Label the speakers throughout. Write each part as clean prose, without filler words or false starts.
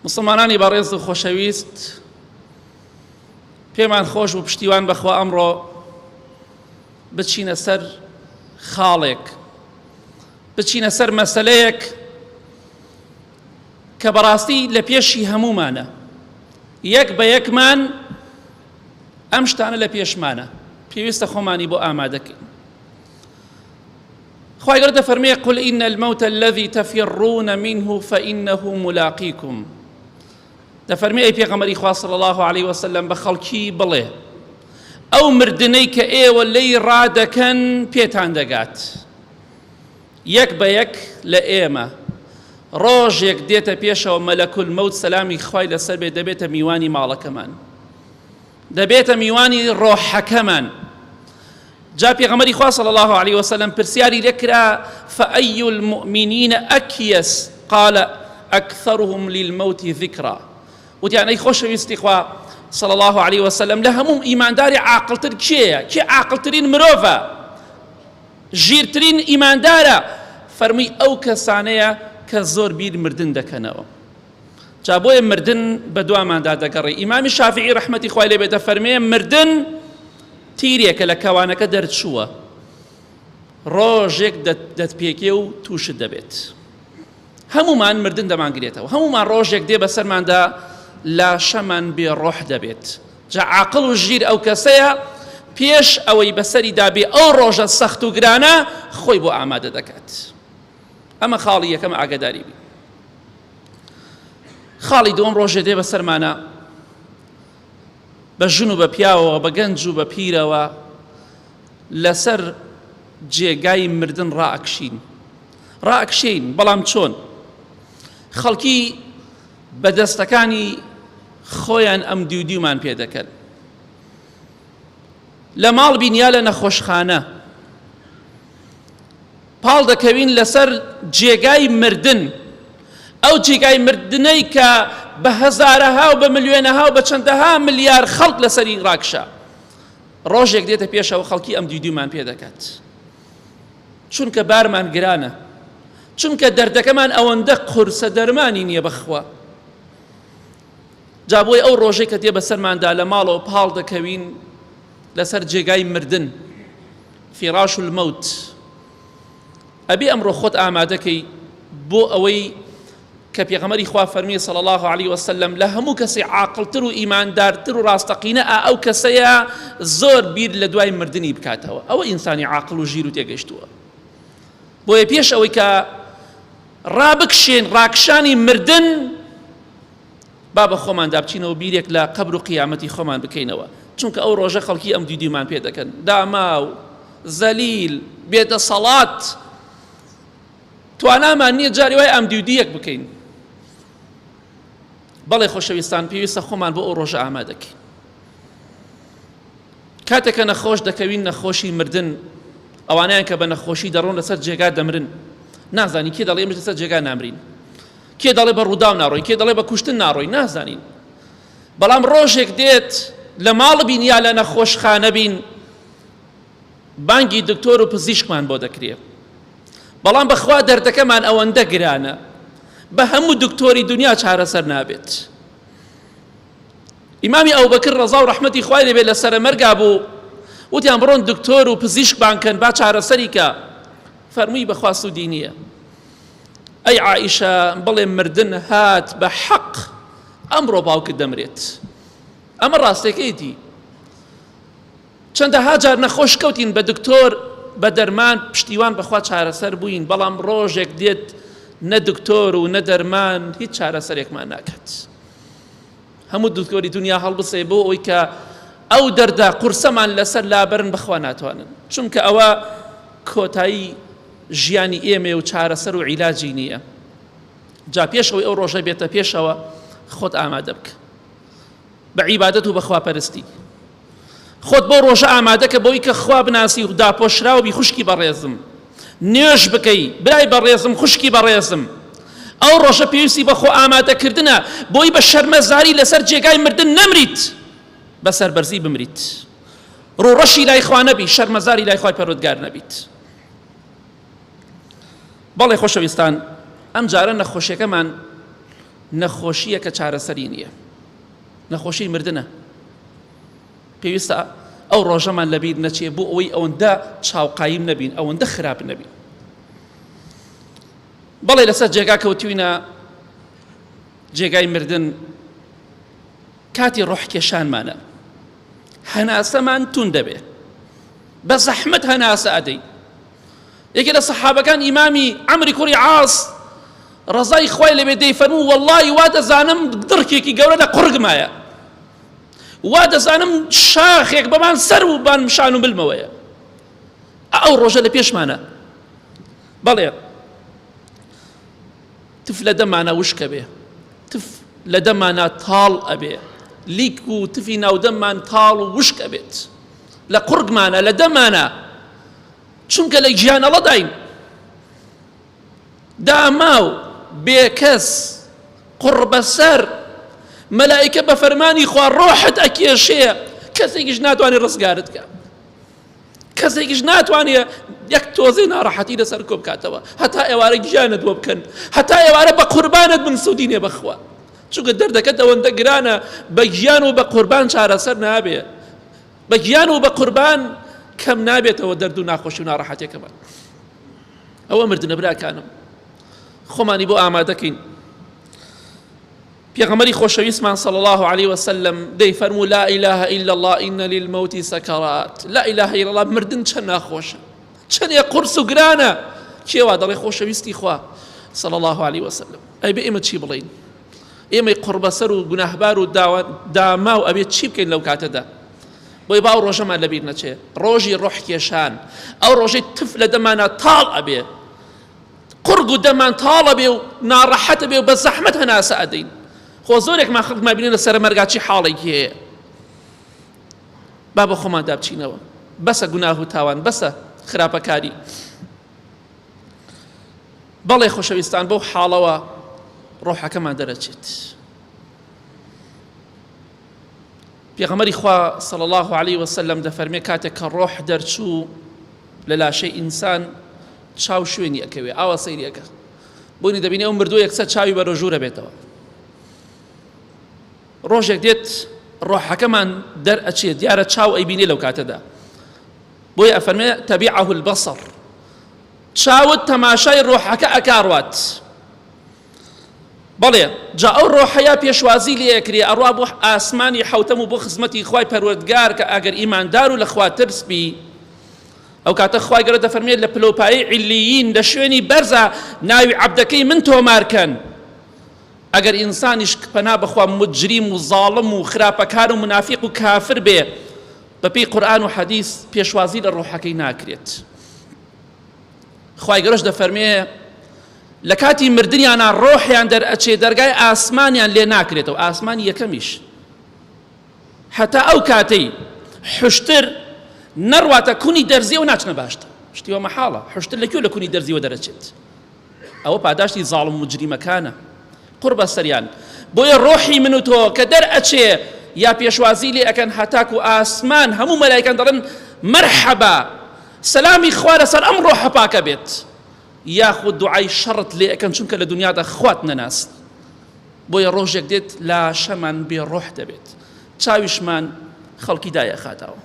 Speaker 1: مسلمانانی بەڕێز و خۆشەویست، پێمان خۆش و پشتیوان بەخوا ئەمڕۆ بچینە سەر خاڵێک، بچینە سەر مەسەلەیەک کە بەڕاستی لە پێشی هەمومانە، یەک بە یەکمان ئەم شتانە لە پێشمانە، پێویستە خۆمانی بۆ ئامادەکەین. خوای گەورە دەفەرمێ قل إن الموت الذي تفرون منه فإنه ملاقيكم. دەفەرمێ ئەی پێغەمبەری خوا صلی الله عليه وسلم بە خەڵکی بڵێ ئەو مردنەی کە ئێوە لێی ڕادەکەن پێتان دەگات، یەک بە یەک لە ئێمە ڕۆژێک دێتە پێشەوە مەلەکول مەوت سەلامی خوای لەسەر بێ، دەبێتە میوانی ماڵەکەمان، دەبێتە میوانی ڕۆحەکەمان. جا پێغەمبەری خوا صلی الله عليه وسلم پرسیاری لێکرا فأي المؤمنين أكيس قال أكثرهم للموت ذكرى. وتیان ئەی خۆشەویستی خوا صلی الله عليه وسلم لە هەموو ئیمانداری عاقڵتر کێیە؟ کێ عاقڵترین مرۆڤە، ژیرترین ئیماندارە؟ فەرمووی ئەو کەسانەیە کە زۆر بیر مردن دەکەنەوە. جا بۆیە مردن بە دواماندا دەگەڕێ. ئیمامی شافعی ڕەحمەتی خوای لێ بێ دەفەرمێ مردن تیرێکە لە کەوانەکە دەرچووە، ڕۆژێک دەتپێکێ و تووشت دەبێت. هەمومان مردن دەمانگرێتەوە، هەمومان ڕۆژێک دێ بەسەرماندا لاشەمان بێ ڕۆح دەبێت. جا عاقڵ و ژیر ئەو کەسەیە پێش ئەوەی بەسەری دابێ ئەو ڕۆژە سەخت و گرانە خۆی بۆ ئامادە دەکات. ئەمە خاڵی یەکەم ئاگاداری بی. خاڵی دووەم ڕۆژێ دێ بەسەرمانە بە ژن و بە پیاوەوە، بە گەنج و بە پیرەوە لەسەر جێگای مردن ڕائەکشین. بەڵام چۆن؟ خەڵکی بەدەستەکانی خۆیان ئەم دیودیومان پێ دەکەن، لە ماڵ بینیا لە نەخۆشخانە پاڵ دەکەوین لەسەر جێگای مردن، ئەو جێگای مردنەی کە بە هەزارەها و بە ملیۆنەها و بە چەندەها ملیار خەڵک لەسەری ڕاکشە. ڕۆژێک دێتە پێشەوە خەڵکی ئەم دیودیومان پێ دەکات، چونکە بارمان گرانە، چونکە دەردەکەمان ئەوەندە قورسە دەرمانی نییە بەخوا. جا بۆی ئەو ڕۆژەی کە دێ بەسەرماندا لە ماڵەوە پاڵ دەکەوین لەسەر جێگای مردن، فیراش المەوت، ئەبێ ئەمڕۆ خۆت ئامادەکەی بۆ ئەوەی کە پێغەمبەری خوا فەرمی صلی الله عليه وسلم لە هەموو کەسی عاقڵتر و ئیماندارتر و ڕاستەقینە ئەو کەسەیە زۆر بیر لە دوای مردنی بکاتەوە. ئەوە ئینسانی عاقڵ و ژیر و تێگەیشتووە. بۆیە پێش ئەوەی کە ڕابکشێن ڕاکشانی مردن، با بە خۆماندا بچینەوە بیرێک لە قەبر و قیامەتی خۆمان بکەینەوە، چونکە ئەو ڕۆژە خەڵکی ئەم دیودیومان پێ دەکەن، داماو زەلیل بێدەسەڵات، توانامان نییە جاری وای ئەم دیودیەک بکەین. بەڵێ خۆشەویستان، پێویستە خۆمان بۆ ئەو ڕۆژە ئامادەکەین. کاتێکە نەخۆش دەکەوین، نەخۆشی مردن، ئەوانیان کە بە نەخۆشی دەڕۆن لەسەر جێگا دەمرن، نازانی کێ دەڵێ ئێمە لەسەر جێگا نامرین، کێ دەڵێ بە ڕووداو ناڕۆین، کێ دەڵێ بە کوشتن ناڕۆین، نازانین. بەڵام ڕۆژێک دێت لە ماڵ بین یا لە نەخۆشخانە بین، بانگی دکتۆر و پزیشکمان بۆ دەکرێت. بەڵام بەخوا دەردەکەمان ئەوەندە گرانە، بە هەموو دکتۆری دنیا چارەسەر نابێت. ئیمامی ئەوبەکر ڕەزا و ڕەحمەتی خوای لێ بێ لە سەرە مەرگا بوو، وتیان بڕۆن دکتۆر و پزیشکمان کەن با چارەسەری کە. فەرمووی بەخوا سوودی نییە. ئەی عائیشە، بڵێ مردن هات بە حەق، ئەمڕۆ باوکت دەمرێت. ئەمە ڕاستەکەیەتی. چەندەها جار نەخۆش کەوتین بە دکتۆر بە دەرمان پشتیوان بەخوا چارەسەر بووین، بەڵام ڕۆژێک دێت نە دکتۆر و نە دەرمان هیچ چارەسەرێکمان ناکات. هەموو دکتۆری دنیا هەڵبسێ بۆ ئەوەی کە ئەو دەردا قورسەمان لەسەر لابرن، بەخوا ناتوانن، چونکە ئەوە کۆتایی ژیانی ئێمە و چارەسەر و عیلاجی نییە. جا پێشەوەی ئەو ڕۆژە بێتە پێشەوە خۆت ئامادە بکە بە عیبادەت و بەخوا پەرستی. خۆت بۆ ڕۆژە ئامادەکە بۆی کە خوا بناسی و داپۆشراوبی خوشکی بەڕێزم، نوێژ بکەی برای بەڕێزم، خوشکی بەڕێزم. ئەو ڕۆژە پێویستی بەخۆ ئامادەکردنە بۆی بە شەرمەزاری لەسەر جێگای مردن نەمریت، بەسەر بەرزی بمریت، ڕوڕەشی لای خوا نەبی، شەرمەزاری لای خوای پەروەردگار نەبیت. بەڵێ خۆشەویستان، ئەم جارە نەخۆشیەکەمان نەخۆشیە کە چارەسەری نییە، نەخۆشی مردنە. پێویستە ئەو ڕۆژەمان لەبیر نەچێ بۆ ئەوەی ئەوەندە چاوقایم نەبین، ئەوەندە خراپ نەبین. بەڵێ لەسەر جێگا کەوتوینە جێگای مردن کاتی ڕۆحکێشانمانە، هەناسەمان تون دەبێ، بە زەحمەت هەناسە ئەدەی. یەکێ لە سەحابەکان ئیمامی عەمری کوڕی عاص ڕەزای خوای لەبێ دەیفەرموو وەڵڵی وا دەزانم دڕکێکی گەورە لە قورگمایە، وا دەزانم شاخێک بەمان سەر و بانمشان و بلمەوەیە. ئەو ڕۆژە لە پێشمانە. بەڵێ تف لە دەمانە وشکە بێ، تف لە دەمانە تاڵ ئەبێ، لیک و تفی ناودەممان تاڵ و وشکە بێت، لە قورگمانە لە دەمانە، چونکە لە گیانەڵە داین داماو بێکەس قڕ بەسەر مەلائیکە بە فەرمانی خوا ڕۆحت ئەکێشێ، کەسێکیش ناتوانێت ڕزگارت کە، کەسێکیش ناتوانێت یەک تۆزەی ناڕەحەتی لەسەر کۆ بکاتەوە، هەتا ئێوارە گیانت بۆ بکەن، هەتا ئێوارە بە قوربانت بنسوودینێ بەخوا، چونکە دەردەکەت ئەوەندە گرانە بە گیان و بە قوربان چارەسەر نابێ، بە گیان و بە قوربان کەم نابێتەوە دەرد و ناخۆشی و ناڕەحەتێکەمان. ئەوە مردنە براکانم، خۆمانی بۆ ئامادەکەین. پێغەمبەری خۆشەویستمان صلی الله عليه وسلم دەیفەرموو لا إله إلا الله إن للموت سكرات. لا إله إلا الله مردن چەند ناخۆشە، چەندێ قورس و گرانە. کێوا دەڵێ خۆشەویستی خوا صلی الله عليه وسلم. ئەی بە ئێمە چی بڵین؟ ئێمەی قڕ بەسەر و گوناهبار و داما و ئەبێت چی بکەین لەو کاتەدا؟ بۆی باو ڕۆژەمان لەبیر نەچێ، ڕۆژی ڕۆحکێشان، ئەو ڕۆژەی تف لە دەمانە تاڵ ئەبێ، قورگ و دەمان تاڵە بێ و ناڕەحەتە بێ و بە زەحمەت هەناسە ئەدەین. خۆ زۆرێکمان خەڵکمان بینێ لەسەر مەرگاچی حاڵێکی هەیە، با بە خۆمان دابچینەوە، بەسە گوناه و تاوان، بەسە خراپەکاری. بەڵێ خۆشەویستان بەو حاڵەوە ڕۆحەکەمان دەرەچێت. پێغەمبەری خوا صلی الله عليه وسلم دەفەرمێ کاتێک کە ڕۆح دەرچوو لە لاشەی ئینسان چاو شوێنی ئەکەوێ، ئاوا سەیری ئەکە، بۆنی دەبینێ ئەو مردووە یەکسەر چاوی بە ڕۆژوورە بێتەوە. ڕۆژێک دێت ڕۆحەکەمان دەرئەچێت، دیارە چاو ئەیبینێ لەو کاتەدا، بۆیە ئەفەرمێ تەبیعەه البەصەر، چاوت تەماشای ڕۆحەکە ئەکاڕوات. بەڵێ جا ئەو ڕۆحەیە پێشوازی لێ ئەکرێ ئەڕوا بۆ ئاسمانی حەوتەم و بۆ خزمەتی خوای پەروەردگار کە ئەگەر ئیماندار و لە خوا ترس بی، ئەو کاتە خوای گەورە دەفەرمێت لە پلۆپایی عیلیین لە شوێنی بەرزە ناوی عەبدەکەی من تۆمارکەن. ئەگەر ئینسانیش پەنا بەخوا مجریم و زاڵم و خراپەکار و منافق و کافر بێ، بەپێی قورئان و حەدیث پێشوازی لە ڕۆحەکەی ناکرێت. خوای گەورەش دەفەرمێ لە کاتی مردنیانە ڕۆحیان دەرئەچێ دەرگای ئاسمانیان لێ ناکرێتەوە، ئاسمانی یەکەمیش، هەتا ئەو کاتەی حوشتر نەڕواتە کونی دەرزیەوە ناچنە باشتر، شتیوە مەحاڵە، حوشتر لەکوێ لە کونی دەرزیەوە دەرەچێت؟ ئەوە پاداشتی زاڵم و مجریمەکانە، قڕ بە سەریان. بۆیە ڕۆحی من و تۆ کە دەرئەچێ یا پێشوازی لێ ئەکەن هەتاک و ئاسمان هەموو مەلایکەن دەڵێن مەرحەبا، سەلامی خوا لەسەر ئەم ڕۆحە پاکە بێت، یاخود دوعای شەڕت لێ ئەکەن چونکە لە دنیادا خوات نەناست. بۆیە ڕۆژێک دێت لاشەمان بێ ڕۆح دەبێت، چاویشمان خەڵکی دایەخاتەوە،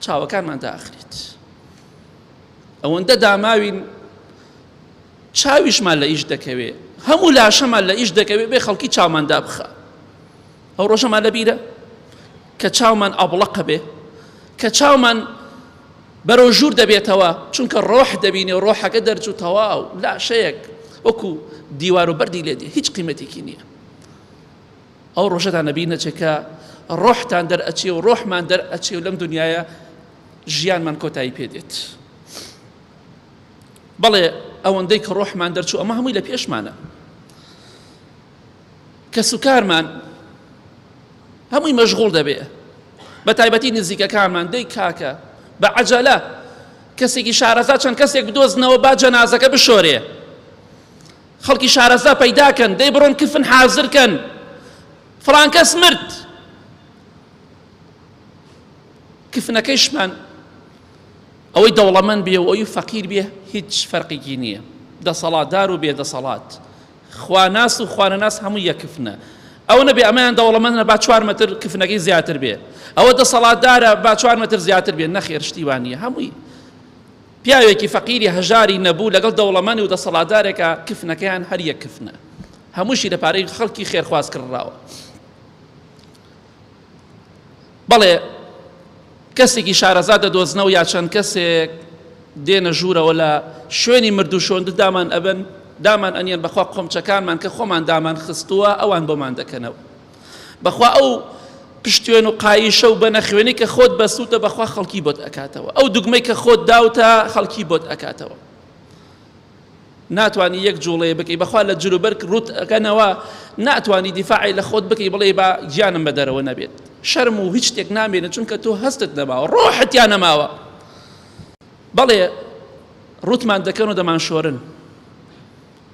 Speaker 1: چاوەکانمان داخرێت، ئەوەندە داماوین چاویشمان لە ئیش دەکەوێ، هەموو لاشەمان لە ئیش دەکەوێ بێ خەڵکی چاومان دابخە. ئەو ڕۆژەمان لەبیرە کە چاومان ئەبڵەقە بێ، کە چاومان بەرەو ژوور دەبێتەوە، چونکە ڕۆح دەبینێ و ڕۆحەکە دەرچوو تەواو لاشەیەک وەکو دیوار و بەردی لێ دێ، هیچ قیمەتێکی نییە. ئەو ڕۆژەدا نەبی نەچێکە ڕۆحتان دەرئەچێ و ڕۆحمان دەرئەچێ و لەم دنیاە ژیانمان کۆتایی پێدێت. بەڵێ ئەوەندەی کە ڕۆحمان دەرچوو ئەمە هەمووی لە پێشمانە، کە سوکارمان هەمووی مەشغوڵ دەبێ، بە تایبەتی نزیکەکانمان دەی کاکە بە عەجەلە کەسێکی شارەزا چەند کەسێک بدۆزنەوە با جەنازەکە بشۆرێ، خەڵکی شارەزا پەیداکەن، دەی بڕۆن کفن حازرکەن، فڵان کەس مرد، کفنەکەیشمان ئەوەی دەوڵەمەند بێ و ئەوی فەقیر بێ هیچ فەرقێکی نییە، دەسەڵاتدار و بێدەسەڵات خواناس و خوانەناس هەموو یەکفنە. ئەو نەبێ ئەمەیان دەوڵەمەندە با 4 مەتر کفنەکەی زیاتر بێ، ئەوە دەسەڵاتدارە با 4 مەتر زیاتر بێ. نەخێر شتیوان نییە. هەمووی پیاوێکی فەقیری هەژاری نەبوو لەگەڵ دەوڵەمەندی و دەسەڵاتدارێکە کفنەکەیان هەر یەک کفنە، هەمووشی لەپارەی خەڵکی خێرخواز کردراوە. بەڵێ کەسێکی شارەزاد دەدۆزنەوە یا چەند کەسێک دێنە ژوورەوە لە شوێنی مردو شۆند دامان ئەبن، دامان ئەنیان بەخوا قۆمچەکانمان کە خۆمان دامان خستووە ئەوان بۆمان دەکەنەوە. بەخوا ئەو پشتێن و قایشە و بەنە خوێنی کە خۆت بەسووتە بەخوا خەڵکی بۆت ئەکاتەوە، ئەو دوگمەی کە خۆت داوتە خەڵکی بۆت ئەکاتەوە. ناتوانی یەک جوڵەیە بکەی بەخوا لە جلوبەرگ ڕوت ئەکەنەوە، ناتوانی دیفاعی لە خۆت بکەی بڵێ با گیانم بە دەرەوە نەبێت. شەرم و هیچ شتێک نامێنێت چونکە تۆ هەستت نەماوە، ڕۆحت نەماوە. بەڵێ ڕوتمان دەکەن و دەمان شۆرن،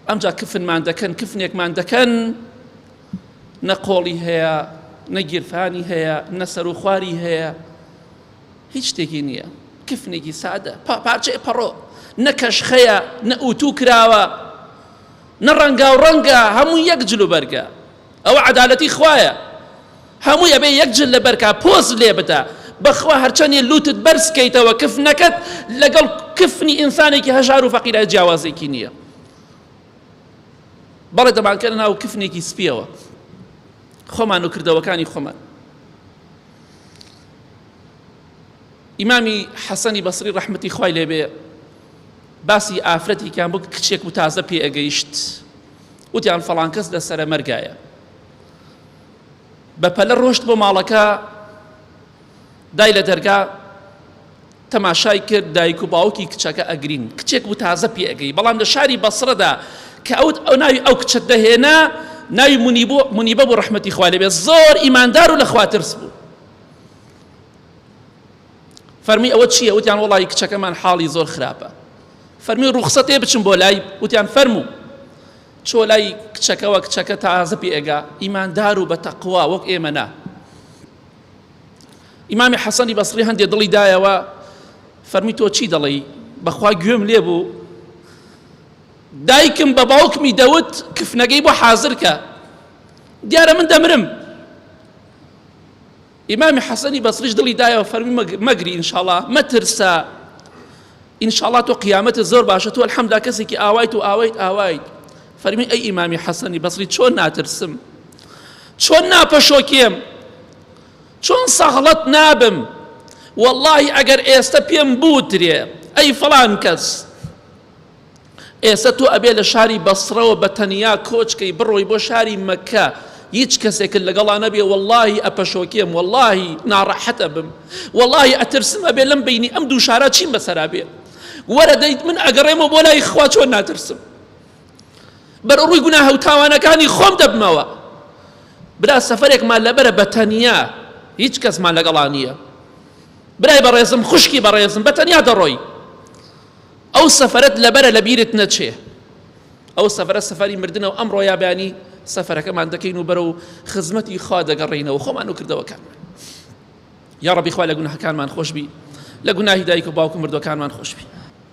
Speaker 1: ئەمجا کفنمان دەکەن، کفنێکمان دەکەن، نە قۆڵی هەیە، نە گیرفانی هەیە، نە سەر و خواری هەیە، هیچ شتێکی نییە. کفنێکی سادە، پارچەی پەڕۆ، نە کەشخەیە، نە ئوتو کراوە، نە ڕەنگا و ڕەنگە، هەموو یەک جلوبەرگە. ئەوە عەدالەتی خوایە، هەموو ئەبێ یەک جل لەبەرکە پۆز لێ بدە. بەخوا هەرچەندێ لوتت بەرزکەیتەوە کفنەکەت لەگەڵ کفنی ئینسانێکی هەژار و فەقیرە جیاوازێکی نییە. بەڵێ دەمانکەن ناو کفنێکی سپیەوە، خۆمان و کردەوەکانی خۆمان. ئیمامی حەسەنی بەسری ڕەحمەتی خوای لێبێ باسی ئافرەتێکیان بوو کچێک و تازە پێ ئەگەیشت، وتیان فەڵان کەس لەسەرە مەرگایە. بەپەلە ڕۆشت بۆ ماڵەکە، دای لە دەرگا تەماشای کرد دایک و باوکی کچەکە ئەگرین، کچێک و تازە پێ ئەگەی. بەڵام لە شاری بەسرەدا کە ئەو ناوی ئەو کچت دەهێنا ناوی منیبە بۆ ڕەحمەتی خوا لێبێ، زۆر ئیماندار و لە خوا ترس بوو. فەرمی ئەوە چییە؟ وتیان وەڵی کچەکەمان حاڵی زۆر خراپە. فەرمی ڕوخسەتێ بچم بۆ لای، وتیان فەرموو. چۆ لای کچەکەوە، کچەکە تازە پێ ئەگا، ئیماندار و بە تەقوا وەک ئێمە نا. ئیمامی حەسەنی بەسری هەندێک دڵی دایەوە، فەرمی تۆ چی دەڵێی؟ بەخوا گوێم لێ بوو دایکم بە باوکمی دەوت کفنەکەی بۆ حازرکە، دیارە من دەمرم. ئیمامی حەسەنی بەسریش دڵی دایەوە، فەرمی مەگری ئینشاڵڵا، مەترسە، ئینشاڵڵا تۆ قیامەتت زۆر باشە، تۆ ئەلحەمدولیلا کەسێکی ئاوایت و ئاوایت. فەرمی ئەی ئیمامی حەسەنی بەسری چۆن ناترسم، چۆن ناپەشۆکێم، چۆن سەغڵەت نابم، واللهی ئەگەر ئێستا پێم بوترێ ئەی فەڵان کەس ئێستا تۆ ئەبێ لە شاری بەسرەوە بە تەنیا کۆچکەی بڕۆی بۆ شاری مەکە، هیچ کەسێکت لەگەڵا نەبێ، واللهی ئەپەشۆکێم، واللهی ناڕەحەتە بم، واللهی ئەترسم ئەبێ لەم بینی ئەم دوو شارە چیم بەسەرا بێ. وەرە دەیت من ئەگەڕێمەوە بۆ لای خوا چۆن ناترسم، بەر ڕووی گوناهە و تاوانەکانی خۆم دەبمەوە. برا سەفەرێکمان لەبەرە بە تەنیا، هیچ کەسمان لەگەڵا نییە. برای بەڕێزم، خوشکی بەڕێزم، بە تەنیا دەڕۆی، ئەو سەفەرەت لەبەرە لە بیرت نەچێ، ئەو سەفەرە سەفەری مردنە و ئەمڕۆ یابیانی سەفەرەکەمان دەکەین و بەرە و خزمەتی خوا دەگەڕێینەوە خۆمان و کردەوەکانمان. یا ڕەبی خوا لە گوناهەکانمان خۆشبی، لە گوناهی دایک و باوک و مردوەکانمان خۆشبی.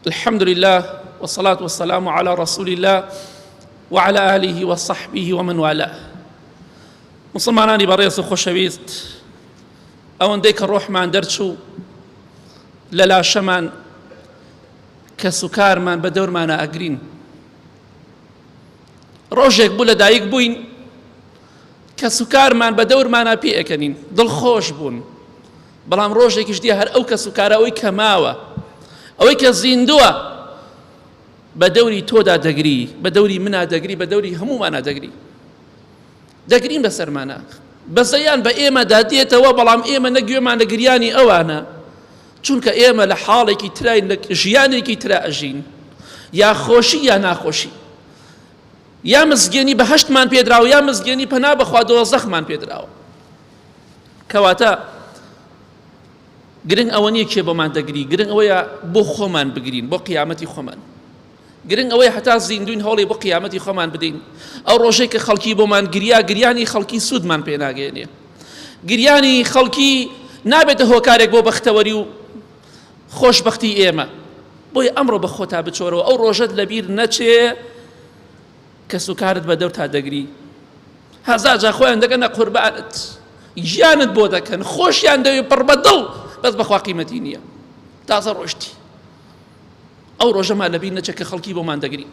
Speaker 1: الحمد لله والصلاة والسلام على رسول الله وعلى آله وصحبه ومن والاه. مسلمانانی بەڕێز و خۆشەویست، ئەوەندەی کە ڕۆحمان دەرچوو لە لاشەمان کە سوکارمان بە دەورمانە ئەگرین. ڕۆژێک بوو لە دایک بووین کە سوکارمان بە دەورمانە پێ ئەکەنین، دڵخۆش بوون. بەڵام ڕۆژێکیش دیە هەر ئەو کە سوکارە ئەوەی کە ماوە، ئەوەی کە زیندووە بە دەوری تۆدا دەگری، بە دەوری منا دەگری، بە دەوری هەمومانە دەگری، دەگرین بەسەرمانە. بەزەیان بە ئێمەدا دێتەوە، بەڵام ئێمە نەگوێمان لە گریانی ئەوانە، چونکە ئێمە لە حاڵێکی تراین، لە ژیانێکی ترا ئەژین، یا خۆشی یا ناخۆشی، یا مزگێنی بەهەشتمان پێدراوە، یا مزگێنی پەنا بەخوا دۆزەخمان پێدراوە. کەواتە گرنگ ئەوە نییە کێ بۆمان دەگری، گرنگ ئەوەیە بۆ خۆمان بگرین، بۆ قیامەتی خۆمان. گرنگ ئەوەیە هەتا زیندوین هەوڵی بۆ قیامەتی خۆمان بدەین. ئەو ڕۆژەی کە خەڵکی بۆمان گریا، گریانی خەڵکی سوودمان پێ ناگەێنێ، گریانی خەڵکی نابێتە هۆکارێک بۆ بەختەوەری و خۆشبەختی ئێمە. بۆی ئەمڕۆ بە خۆتا بچۆرەوە، ئەو ڕۆژەت لەبیر نەچێ کە سوکارت بە دەور تا دەگری هەزار جا خۆیان دەگەنە قوربانت ژیانت بۆ دەکەن خۆشیان دەوێ پڕ بە دڵ بەس بەخوا قیمەتی نییە تازە ڕۆشتی ئەو ڕۆژەمان لەبیر نەچێت کە خەڵکی بۆمان دەگری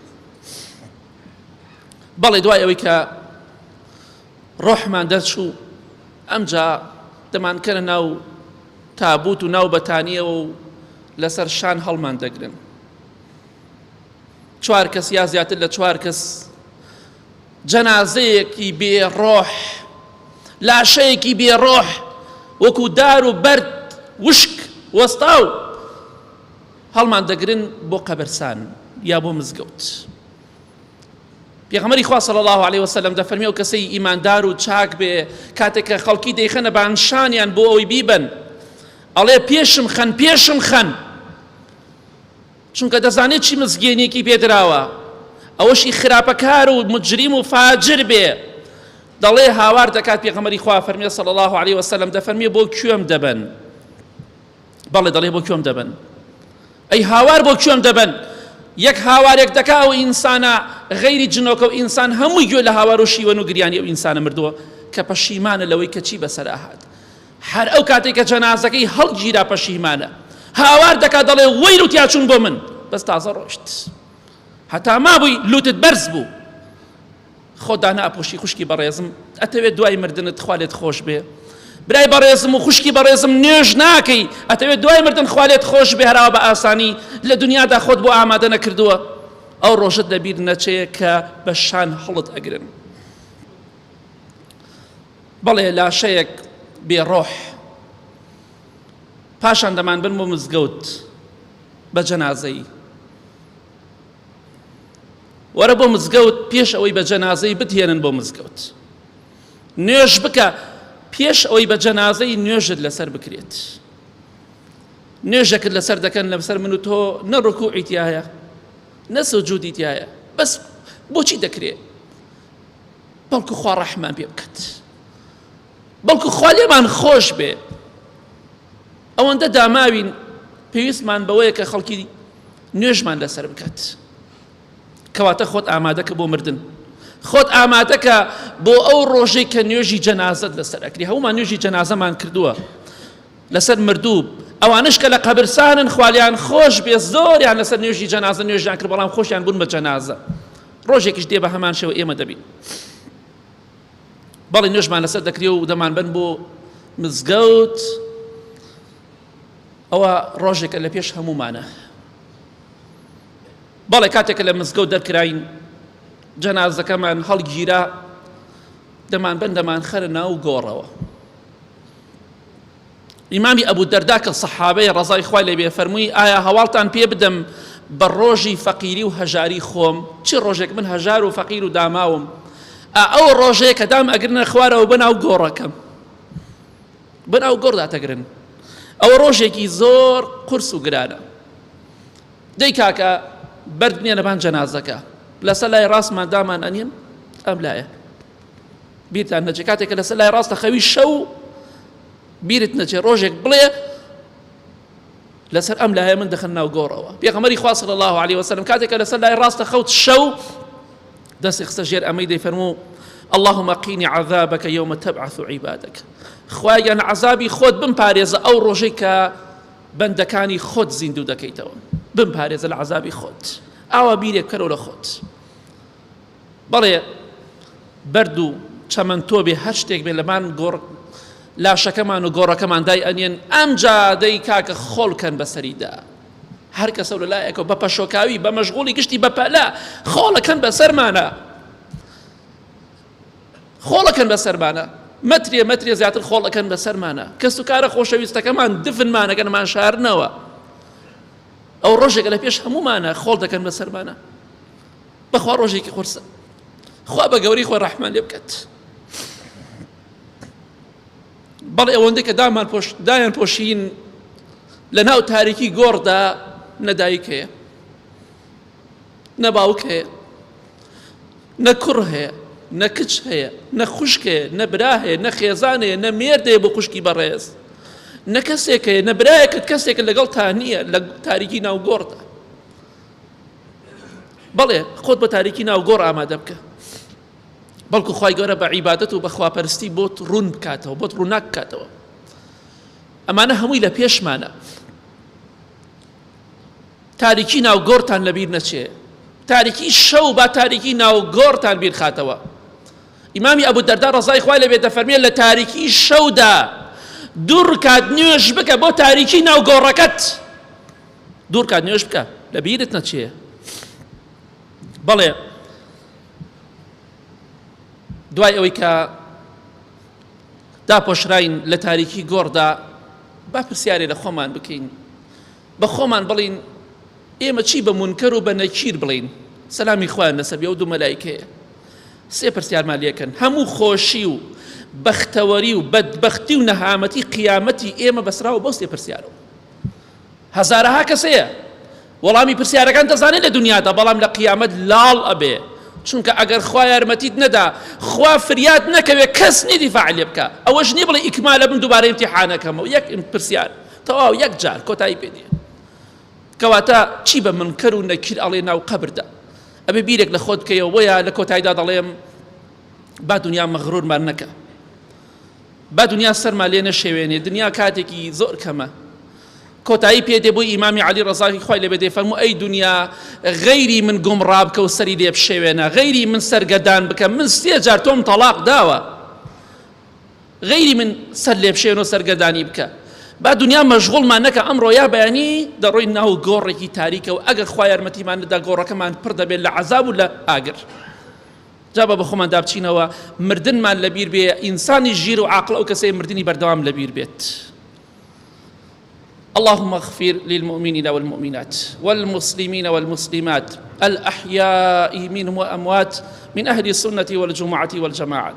Speaker 1: بەڵێ دوای ئەوەی کە ڕۆحمان دەرچوو ئەمجا دەمانکەنە ناو تابوت و ناو بەتانیەوە و لەسەر شان هەڵمان دەگرن چوار کەس یا زیاتر لە چوار کەس جەنازەیەکی بێڕۆح لاشەیەکی بێڕۆح وەکو دار و بەرد وشک وەستاو هەڵمان دەگرن بۆ قەبرستان یا بۆ مزگەوت پێغەمبەری خوا صلی الله علیه وسلم دەفەرمێ ئەو کەسەی ئیماندار و چاک بێ کاتێک کە خەڵکی دەیخەنە بانشانیان بۆ ئەوەی بیبن ئەڵێ پێشم خەن پێشم خەن چونکە دەزانێت چی مزگێنێکی پێدراوە ئەوەشی خراپەکار و مجریم و فاجر بێ دەڵێ هاوار دەکات پێغەمبەری خوا فەرمێ صلی الله علیه وسلم دەفەرمێ بۆ کوێم دەبن بەڵێ دەڵێ بۆ کوێم دەبن ئەی هاوار بۆ کوێم دەبن یەک هاوارێک دەکا ئەو ئینسانە غەیری جنۆکە و ئینسان هەمووی گوێ لە هاوار و شیوەن و گریانی ئەو ئینسانە مردووە کە پەشیمانە لەوەی کە چی بەسەرا هات هەر ئەو کاتێک کە جەنازەکەی هەڵگیرا پەشیمانە هاوار دەکات دەڵێ وەی لوتیا چوون بۆ من بەس تازە ڕۆشت هەتا مابووی لوتت بەرز بوو خۆ دانا ئەپۆشی خوشکی بەڕێزم ئەتەوێت دوای مردنت خوا لێت خۆش بێ برای بەڕێزم و خوشکی بەڕێزم نوێژ ناکەی ئەتەوێت دوای مردن خوا لێت خۆش بێ هەراوە بە ئاسانی لە دنیادا خۆت بۆ ئامادە نەکردووە ئەو ڕۆژت لەبیر نەچێ کە بە شان هەڵت ئەگرن بەڵێ لاشەیەک بێڕۆح پاشان دەمان بن بۆ مزگەوت بە جەنازەی وەرە بۆ مزگەوت پێش ئەوەی بە جەنازەی بتهێنن بۆ مزگەوت نوێژ بکە پێش ئەوەی بە جەنازەی نوێژت لەسەر بکرێت نوێژەکت لەسەر دەکەن لەسەر من و تۆ نە ڕکوعی تایە نە سوجودی تایە بەس بۆچی دەکرێت بەڵکو خوا ڕەحمان پێ بکات بەڵکو خوا لێمان خۆش بێ ئەوەندە داماوین پێویستمان بەوەیە کە خەڵکی نوێژمان لەسەر بکات کەواتە خۆت ئامادەکە بۆ مردن خۆت ئامادەکە بۆ ئەو ڕۆژەی کە نوێژی جەنازەت لەسەر ئەکری هەمومان نوێژی جەنازەمان کردووە لەسەر مردوو ئەوانش کە لە قەبرستانن خوالیان خۆش بێ زۆریان لەسەر نوێژی جەنازە نوێژیان کرد بەڵام خۆشیان بوون بە جەنازە ڕۆژێکیش دێ بە هەمان شێوە ئێمە دەبین بەڵێ نوێژمان لەسەر دەکرێ و دەمان بن بۆ مزگەوت ئەوە ڕۆژێکە لە پێش هەمومانە بەڵێ کاتێکە لە مزگەوت دەرکراین جەنازەکەمان هەڵگیرا دەمان بن دەمان خەرە ناو گۆڕەوە ئیمامی ئەبوو دەردا کە سەحابەی ڕەزای خوای لێ بێ فەرمووی ئایا هەواڵتان پێ بدەم بە ڕۆژی فەقیری و هەژاری خۆم چی ڕۆژێک من هەژار و فەقیر و داماوم ئەو ڕۆژەیە کە دام ئەگرنە خوارەوە بناو گۆڕەکەم بناو گۆڕدا تەگرن ئەو ڕۆژێکی زۆر قورس و گرانە دەی کاکە بەردنیە لەبان جەنازەکە لەسەر لای ڕاستمان دامان ئەنێن ئەم لایە بیرتان نەچێت کاتێککە لەسەر لای ڕاستە خەوی شەو بیرت نەچێت ڕۆژێک بڵێ لەسەر ئەم لایە من دەخەن ناو گۆڕەوە پێغەمبەری خوا صلی الله علیه وسلم کاتێککە لەسەر لای ڕاستە خەوت شەو دەستی خستە ژێر ئەمەی دەیفەرموو اللهم قینی عذابك يوم تبعث عبادك خوایان عذابی خۆت بمپارێزە ئەو ڕۆژەی کە بەندەکانی خۆت زیندوو دەکەیتەوە بمپارێزە لە عذابی خۆت ئاوا بیرێک کەرەوە لە خۆت بەڵێ بەرد و چەمەن تۆ بێ هەر شتێک بێ لەمان لاشەکەمان و گۆڕەکەمان دای ئەنێن ئەمجا دەی کاکە خۆڵکەن بەسەریدا هەر کەسە لە لایەکەوە بە پەشۆکاوی بە مەشغوڵی گشتی بەپەلا خۆڵەکەن بەسەرمانە خۆڵەکەن بەسەرمانە مەترێ زیاتر خۆڵەکەن بەسەرمانە کەس و کارە خۆشەویستەکەمان دفنمانەکەنمان شارنەوە ئەو ڕۆژێکە لە پێش هەمومانە خۆڵ دەکەن بەسەرمانە بەخوا ڕۆژێکی قورسە خوا بە گەوری خۆی ڕەحمان لێ بکات بەڵێ ئەوەندەی کە دایان پۆشین لە ناو تاریکی گۆڕدا نە دایک هەیە نە باوک هەیە نە کوڕ هەیە نە کچ هەیە نە خوشک هەیە نە برا هەیە نە خێزان هەیە نە مێرد هەیە بۆ خوشکی بەڕێز نە کەسێک هەیە نە برایەکت کەسێک لەگەڵ تا نییە لە تاریکی ناو گۆڕدا بەڵێ خۆت بە تاریکی ناو گۆڕ ئامادە بکە بەڵکو خوای گەورە بە عیبادەت و بە خواپەرستی بۆت ڕوون بکاتەوە، بۆت ڕووناک بکاتەوە. ئەمانە هەمووی لە پێشمانە. تاریکی ناو گۆڕتان لەبیر نەچێ، تاریکی شەو با تاریکی ناو گۆڕتان بیر خاتەوە. ئیمامی ئەبوو دەردا ڕەزای خوای لەبێ دەفەرمێت لە تاریکی شەودا دوور کات نوێژ بکە بۆ تاریکی ناو گۆڕەکەت، دوور کات نوێژ بکە لەبیرت نەچێ. بەڵێ دوای ئەوەی کە داپۆشراین لە تاریکی گۆڕدا، با پرسیارێ لە خۆمان بکەین، بە خۆمان بڵین ئێمە چی بە مونکەر و بە نەکیر بڵین؟ سەلامی خوایان لەسەر بێ و دوو مەلایکەیە. سێ پرسیارمان لێکەن، هەموو خۆشی و بەختەوەری و بەدبەختی و نەهامەتی قیامەتی ئێمە بەسراوە بۆ سێ پرسیارەوە. هەزارەها کەسەیە وەڵامی پرسیارەکان دەزانێت لە دنیادا، بەڵام لە قیامەت لاڵ ئەبێ، چونکە ئەگەر خوا یارمەتیت نەدا، خوا فریاد نەکەوێت، کەس نیدیفاع لێ بکە. ئەوەش نییە بڵێ ئیکمالە بن دووبارە ئیمتیحانەکەمەوە، یەک پرسیار تەواو یەک جار کۆتایی پێدێ. کەواتە چی بە منکەر و نەکیر ئەڵێ ناو قەبردا؟ ئەبێ بیرێک لە خۆت بکەیەوە، وەیە لە کۆتاییدا دەڵێم با دنیا مەغڕورمان نەکە، با دنیا سەرمان لێ نەشێوێنێ، دنیا کاتێکی زۆر کەمە. کۆتایی پێدێ بۆی ئیمامی عەلی ڕەزای خوای لێبێ دەیفەرموو ئەی دنیا غەیری من گومڕا بکە و سەری لێ بشێوێنە، غەیری من سەرگەدان بکە، من سێ جار تۆم تەلاق داوە، غەیری من سەر لێ بشێن و سەرگەدانی بکە. با دنیا مەشغوڵمان نەکە، ئەمڕۆ یا بەیانی دەڕۆی ناو گۆڕێکی تاریکە و ئەگەر خوا یارمەتیمان نەدا گۆڕەکەمان پڕ دەبێت لە عەزاب و لە ئاگر. جا بە خۆمان دابچینەوە مردنمان لەبیر بێ، ئینسانی ژیر و عاقڵ ئەو کەسەی مردنی بەردەوام لەبیر بێت. اللهم اغفر للمؤمنين والمؤمنات والمسلمين والمسلمات الأحياء منهم وأموات من أهل السنة والجمعة والجماعة